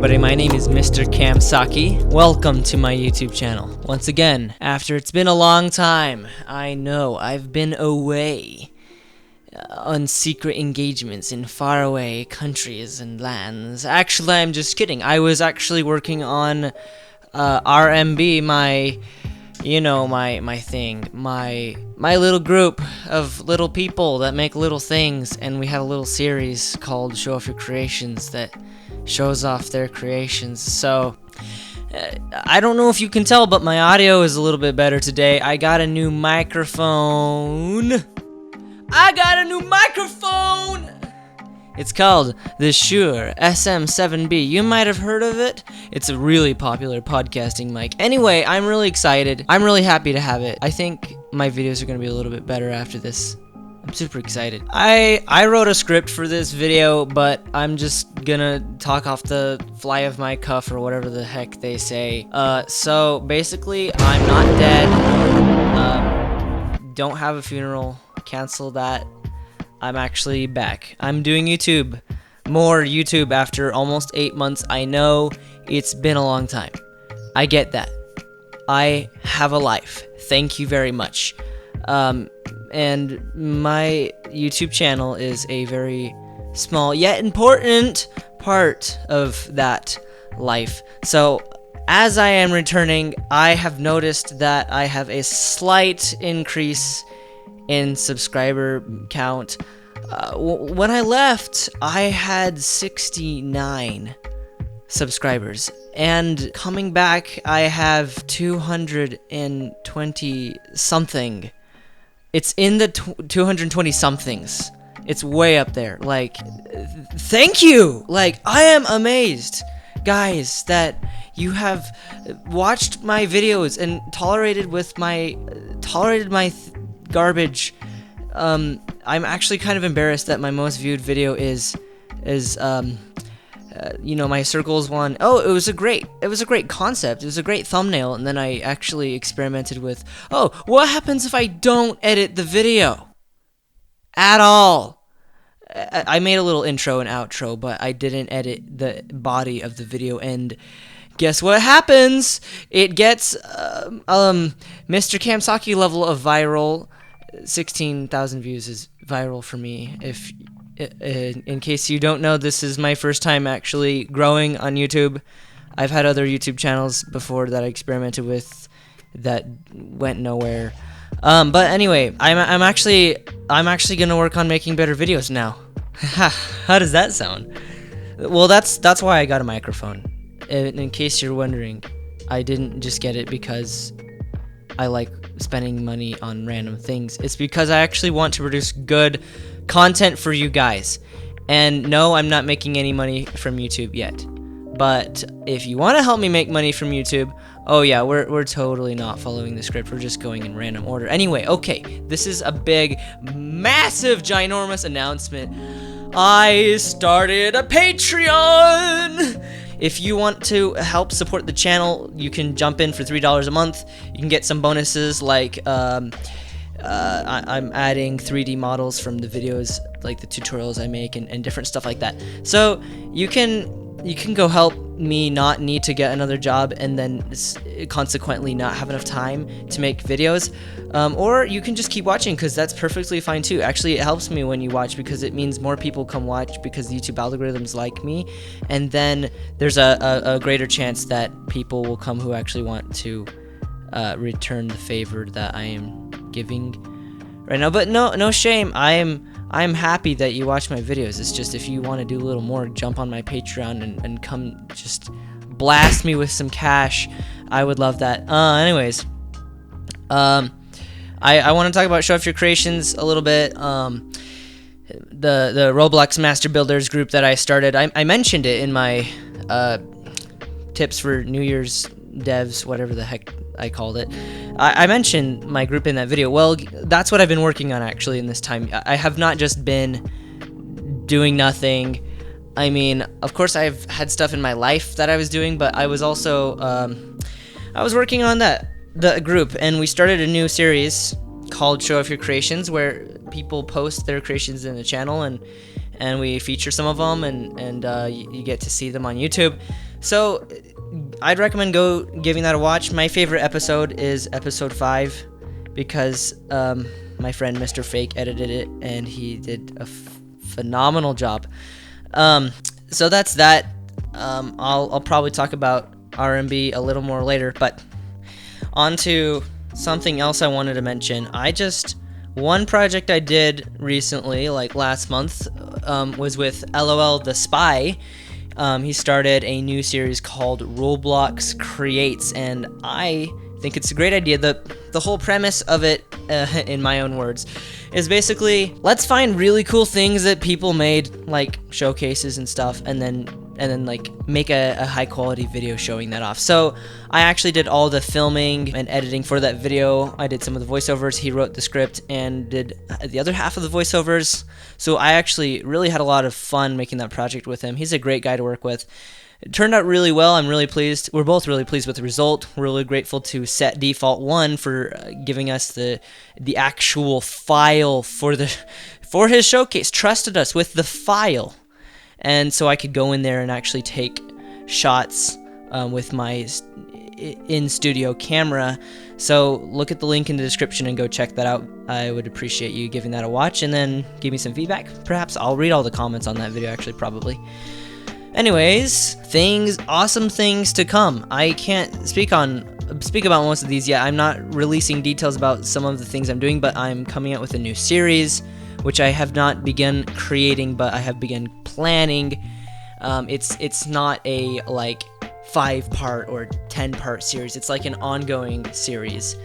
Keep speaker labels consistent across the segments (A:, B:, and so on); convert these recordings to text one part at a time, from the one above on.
A: everybody, my name is MrCamsaki. Welcome to my YouTube channel. Once again, after it's been a long time, I know I've been away on secret engagements in faraway countries and lands. Actually, I'm just kidding. I was actually working on RMB, my thing, my little group of little people that make little things, and we have a little series called Show Off Your Creations that shows off their creations. So I don't know if you can tell, but my audio is a little bit better today. I got a new microphone. It's called the Shure SM7B. You might have heard of it. It's a really popular podcasting mic. Anyway, I'm really excited. I'm really happy to have it. I think my videos are going to be a little bit better after this. I'm super excited. I wrote a script for this video, but I'm just gonna talk off the fly of my cuff or whatever the heck they say. So basically, I'm not dead. Don't have a funeral. Cancel that. I'm actually back. I'm doing YouTube. More YouTube after almost 8 months. I know it's been a long time. I get that. I have a life. Thank you very much. And my YouTube channel is a very small yet important part of that life. So as I am returning, I have noticed that I have a slight increase in subscriber count. When I left, I had 69 subscribers, and coming back, I have 220 something. It's in the 220 somethings. It's way up there. Like, thank you. Like, I am amazed, guys, that you have watched my videos and tolerated my garbage. I'm actually kind of embarrassed that my most viewed video is my circles one. Oh, it was a great concept. It was a great thumbnail, and then I actually experimented with, oh, what happens if I don't edit the video at all? I made a little intro and outro, but I didn't edit the body of the video, and guess what happens? It gets MrCamsaki level of viral. 16,000 views is viral for me. If in case you don't know, this is my first time actually growing on YouTube. I've had other YouTube channels before that I experimented with that went nowhere. But anyway, I'm actually gonna work on making better videos now. How does that sound? Well, that's why I got a microphone. In case you're wondering, I didn't just get it because I like spending money on random things. It's because I actually want to produce good content for you guys. And no, I'm not making any money from YouTube yet. But if you want to help me make money from YouTube, oh yeah, we're totally not following the script. We're just going in random order. Anyway, okay, this is a big, massive, ginormous announcement. I started a Patreon! If you want to help support the channel, you can jump in for $3 a month. You can get some bonuses like I'm adding 3D models from the videos, like the tutorials I make and different stuff like that. So you can go help me not need to get another job and then consequently not have enough time to make videos. Or you can just keep watching, because that's perfectly fine too. Actually, it helps me when you watch because it means more people come watch because the YouTube algorithms like me, and then there's a greater chance that people will come who actually want to return the favor that I am giving right now. But no shame. I'm happy that you watch my videos. It's just, if you want to do a little more, jump on my Patreon and come just blast me with some cash. I would love that. Anyways, I want to talk about Show Off Your Creations a little bit. The Roblox Master Builders group that I started. I mentioned it in my tips for New Year's devs, whatever the heck I called it. I mentioned my group in that video. Well, that's what I've been working on actually in this time. I have not just been doing nothing. I mean, of course I've had stuff in my life that I was doing, but I was also I was working on the group, and we started a new series called Show Off Your Creations, where people post their creations in the channel, and and we feature some of them, and you get to see them on YouTube. So I'd recommend go giving that a watch. My favorite episode is episode 5 because my friend Mr. Fake edited it, and he did a phenomenal job. So that's that. I'll probably talk about R&B a little more later, but on to something else I wanted to mention. One project I did recently, like last month, was with Lolthespy. He started a new series called Roblox Creates, and I think it's a great idea. The whole premise of it, in my own words, is basically, let's find really cool things that people made, like showcases and stuff, and then like make a high quality video showing that off. So I actually did all the filming and editing for that video. I did some of the voiceovers. He wrote the script and did the other half of the voiceovers. So I actually really had a lot of fun making that project with him. He's a great guy to work with. It turned out really well. I'm really pleased. We're both really pleased with the result. We're really grateful to Set Default 1 for giving us the actual file for his showcase. Trusted us with the file. And so I could go in there and actually take shots with my in-studio camera. So look at the link in the description and go check that out. I would appreciate you giving that a watch and then give me some feedback. Perhaps I'll read all the comments on that video, actually, probably. Anyways, awesome things to come. I can't speak about most of these yet. I'm not releasing details about some of the things I'm doing, but I'm coming out with a new series, which I have not begun creating, but I have begun planning. It's not a like 5-part or 10-part series. It's like an ongoing series.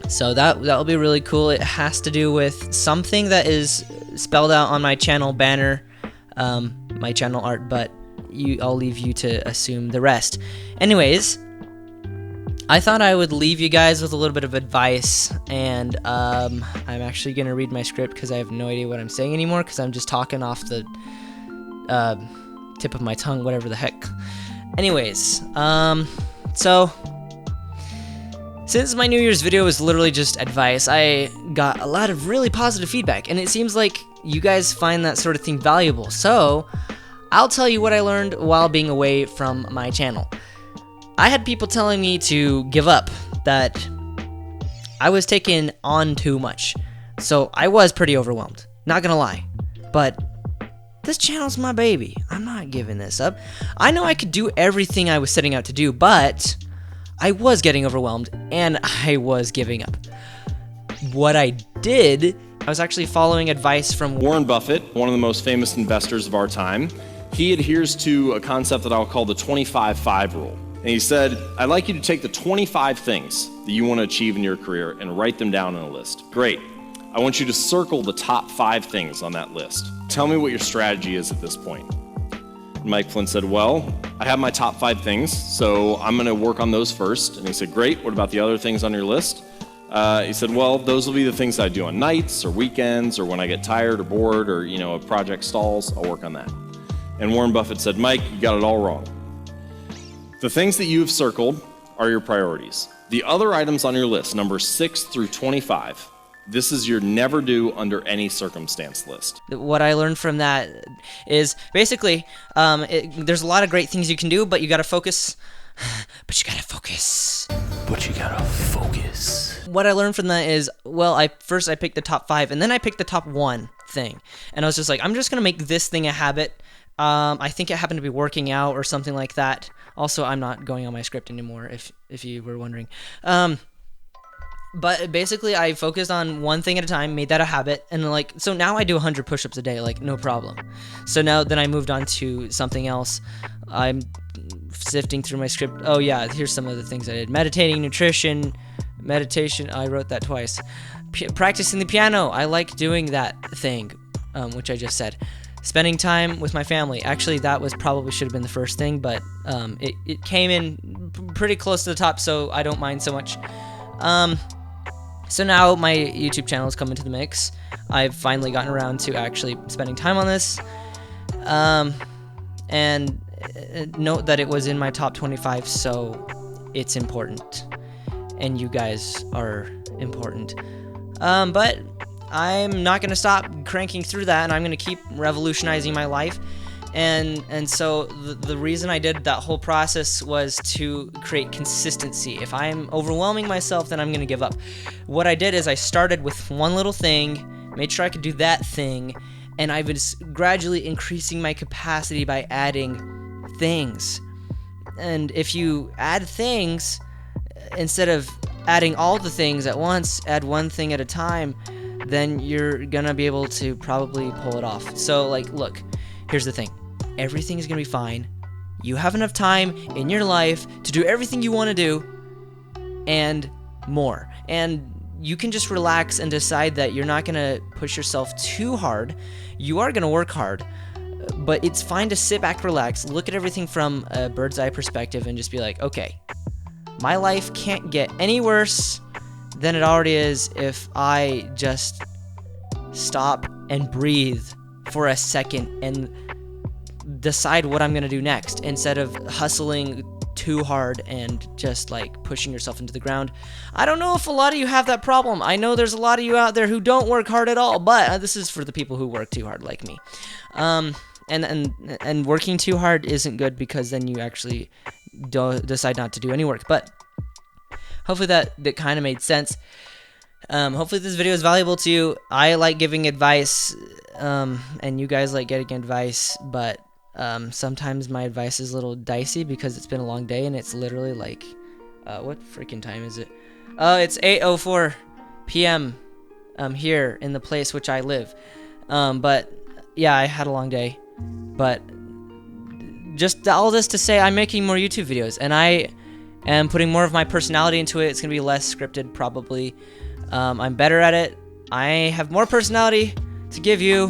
A: So that'll be really cool. It has to do with something that is spelled out on my channel banner, my channel art, but I'll leave you to assume the rest. Anyways, I thought I would leave you guys with a little bit of advice, and I'm actually going to read my script because I have no idea what I'm saying anymore because I'm just talking off the tip of my tongue, whatever the heck. Anyways, so since my New Year's video was literally just advice, I got a lot of really positive feedback, and it seems like you guys find that sort of thing valuable. So I'll tell you what I learned while being away from my channel. I had people telling me to give up, that I was taking on too much. So I was pretty overwhelmed, not gonna lie. But this channel's my baby. I'm not giving this up. I know I could do everything I was setting out to do, but I was getting overwhelmed and I was giving up. What I did, I was actually following advice from
B: Warren Buffett, one of the most famous investors of our time. He adheres to a concept that I'll call the 25-5 rule. And he said, I'd like you to take the 25 things that you want to achieve in your career and write them down in a list. Great. I want you to circle the top 5 things on that list. Tell me what your strategy is at this point. Mike Flynn said, well, I have my top 5 things, so I'm going to work on those first. And he said, great. What about the other things on your list? He said, well, those will be the things I do on nights or weekends or when I get tired or bored or, a project stalls. I'll work on that. And Warren Buffett said, Mike, you got it all wrong. The things that you have circled are your priorities. The other items on your list, numbers 6 through 25, this is your never do under any circumstance list.
A: What I learned from that is basically, there's a lot of great things you can do, but you gotta focus. But you gotta focus. What I learned from that is, well, I picked the top 5, and then I picked the top 1 thing. And I was just like, I'm just gonna make this thing a habit. I think it happened to be working out or something like that. Also, I'm not going on my script anymore, if you were wondering. But basically, I focused on one thing at a time, made that a habit, and so now I do 100 push-ups a day, no problem. So then I moved on to something else. I'm sifting through my script. Oh yeah, here's some of the things I did. Meditating, nutrition, meditation, I wrote that twice. Practicing the piano, I like doing that thing, which I just said. Spending time with my family. Actually, that should have been the first thing, but it came in pretty close to the top, so I don't mind so much. So now my YouTube channel has come into the mix. I've finally gotten around to actually spending time on this. And note that it was in my top 25, so it's important. And you guys are important. But I'm not going to stop cranking through that, and I'm going to keep revolutionizing my life. And so the reason I did that whole process was to create consistency. If I'm overwhelming myself, then I'm going to give up. What I did is I started with one little thing, made sure I could do that thing, and I was gradually increasing my capacity by adding things. And if you add things, instead of adding all the things at once, add one thing at a time, then you're going to be able to probably pull it off. So, like, look, here's the thing. Everything is going to be fine. You have enough time in your life to do everything you want to do and more. And you can just relax and decide that you're not going to push yourself too hard. You are going to work hard, but it's fine to sit back, relax, look at everything from a bird's eye perspective and just be like, okay, my life can't get any worse than it already is if I just stop and breathe for a second and decide what I'm going to do next instead of hustling too hard and just like pushing yourself into the ground. I don't know if a lot of you have that problem. I know there's a lot of you out there who don't work hard at all, but this is for the people who work too hard like me. And working too hard isn't good because then you actually decide not to do any work. But hopefully that kind of made sense. Hopefully this video is valuable to you. I like giving advice, and you guys like getting advice, but sometimes my advice is a little dicey because it's been a long day and it's literally like, what freaking time is it? It's 8:04 p.m. Here in the place which I live. But yeah, I had a long day. But just all this to say, I'm making more YouTube videos, and I am putting more of my personality into it. It's gonna be less scripted, probably. I'm better at it. I have more personality to give you.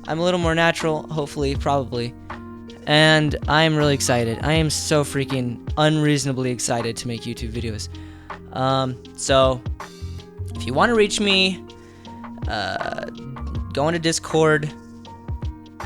A: I'm a little more natural, hopefully, probably. And I'm really excited. I am so freaking unreasonably excited to make YouTube videos. So, if you want to reach me, go into Discord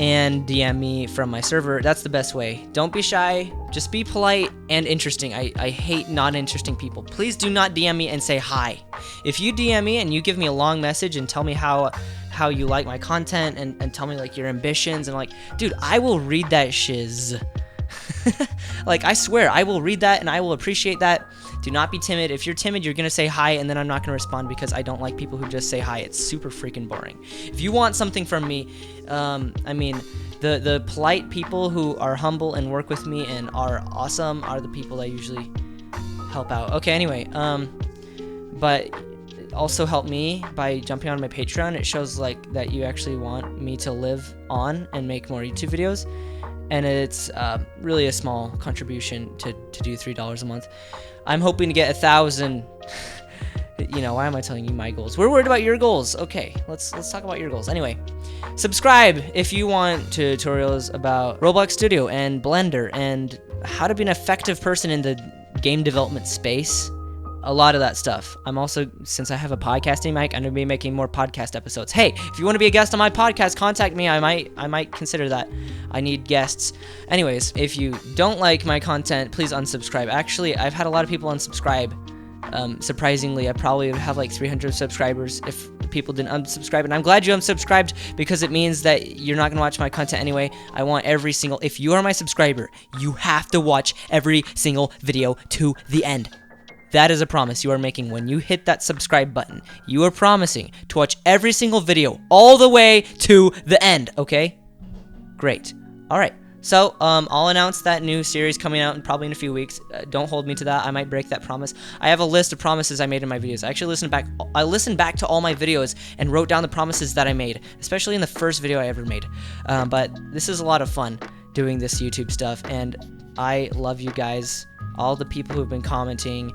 A: and DM me from my server. That's the best way. Don't be shy. Just be polite and interesting. I hate non-interesting people. Please do not DM me and say hi. If you DM me and you give me a long message and tell me how you like my content and tell me like your ambitions and like, dude, I will read that shiz. Like, I swear, I will read that and I will appreciate that. Do not be timid. If you're timid, you're going to say hi and then I'm not going to respond because I don't like people who just say hi. It's super freaking boring. If you want something from me, I mean, the polite people who are humble and work with me and are awesome are the people I usually help out. Okay, anyway, but also help me by jumping on my Patreon. It shows like that you actually want me to live on and make more YouTube videos. And it's really a small contribution to do $3 a month. I'm hoping to get 1,000. You know, why am I telling you my goals? We're worried about your goals. Okay, let's talk about your goals. Anyway, subscribe if you want tutorials about Roblox Studio and Blender and how to be an effective person in the game development space. A lot of that stuff. I'm also, since I have a podcasting mic, I'm gonna be making more podcast episodes. Hey, if you want to be a guest on my podcast, contact me. I might consider that. I need guests. Anyways, if you don't like my content, please unsubscribe. Actually, I've had a lot of people unsubscribe. Surprisingly, I probably would have like 300 subscribers if people didn't unsubscribe, and I'm glad you unsubscribed because it means that you're not gonna watch my content anyway. I want every single, if you are my subscriber, you have to watch every single video to the end. That is a promise you are making when you hit that subscribe button. You are promising to watch every single video all the way to the end, okay? Great. All right. So, I'll announce that new series coming out probably in a few weeks. Don't hold me to that. I might break that promise. I have a list of promises I made in my videos. I actually listened back to all my videos and wrote down the promises that I made, especially in the first video I ever made. But this is a lot of fun doing this YouTube stuff, and I love you guys, all the people who've been commenting,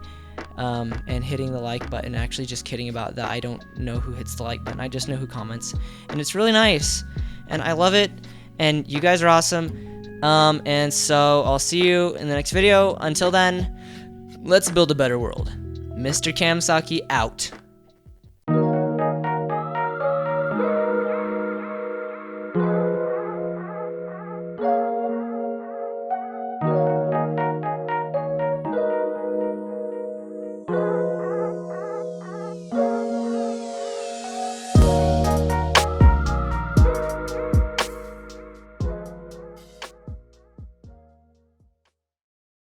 A: and hitting the like button. Actually, just kidding about that. I don't know who hits the like button. I just know who comments, and it's really nice, and I love it, and you guys are awesome. And so I'll see you in the next video. Until then, let's build a better world. MrCamsaki out.